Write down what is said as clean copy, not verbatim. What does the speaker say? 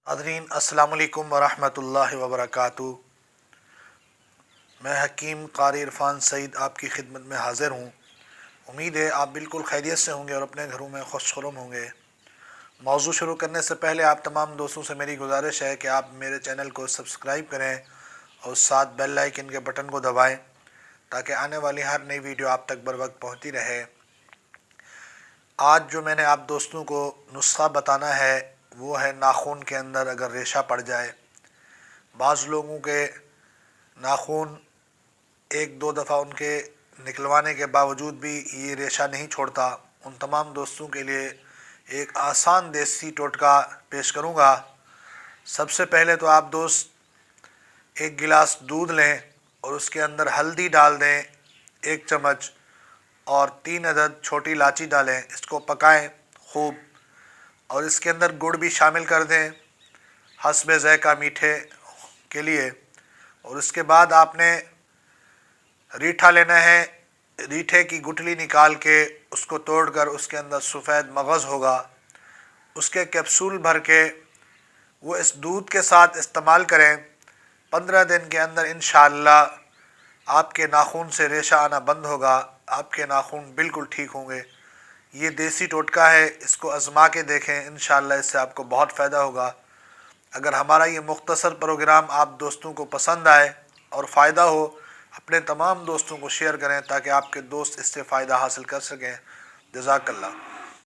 नाज़रीन अस्सलाम वालेकुम वरहमतुल्लाहि वबरकातुहू। मैं हकीम क़ारी इरफ़ान सईद आपकी खिदमत में हाज़िर हूँ। उम्मीद है आप बिल्कुल खैरियत से होंगे और अपने घरों में खुशनुमा होंगे। मौज़ू शुरू करने से पहले आप तमाम दोस्तों से मेरी गुजारिश है कि आप मेरे चैनल को सब्सक्राइब करें और साथ बेल आइकन के बटन को दबाएं ताकि आने वाली हर नई वीडियो आप तक बर वक्त पहुँचती रहे। आज जो मैंने आप दोस्तों को नुस्ख़ा बताना है वो है नाखून के अंदर अगर रेशा पड़ जाए। बाज़ लोगों के नाखून एक दो दफ़ा उनके निकलवाने के बावजूद भी ये रेशा नहीं छोड़ता। उन तमाम दोस्तों के लिए एक आसान देसी टोटका पेश करूँगा। सबसे पहले तो आप दोस्त एक गिलास दूध लें और उसके अंदर हल्दी डाल दें 1 चम्मच और 3 अदद छोटी इलायची डालें। इसको पकाएं खूब और इसके अंदर गुड़ भी शामिल कर दें हस्बे ज़ायक़ा मीठे के लिए। और उसके बाद आपने रीठा लेना है। रीठे की गुठली निकाल के उसको तोड़कर उसके अंदर सफ़ेद मगज़ होगा, उसके कैप्सूल भर के वो इस दूध के साथ इस्तेमाल करें। 15 दिन के अंदर इंशाअल्लाह आपके नाखून से रेशा आना बंद होगा, आपके नाखून बिल्कुल ठीक होंगे। ये देसी टोटका है, इसको आज़मा के देखें, इंशाअल्लाह इससे आपको बहुत फ़ायदा होगा। अगर हमारा ये मुख्तसर प्रोग्राम आप दोस्तों को पसंद आए और फ़ायदा हो, अपने तमाम दोस्तों को शेयर करें ताकि आपके दोस्त इससे फ़ायदा हासिल कर सकें। जज़ाकल्लाह।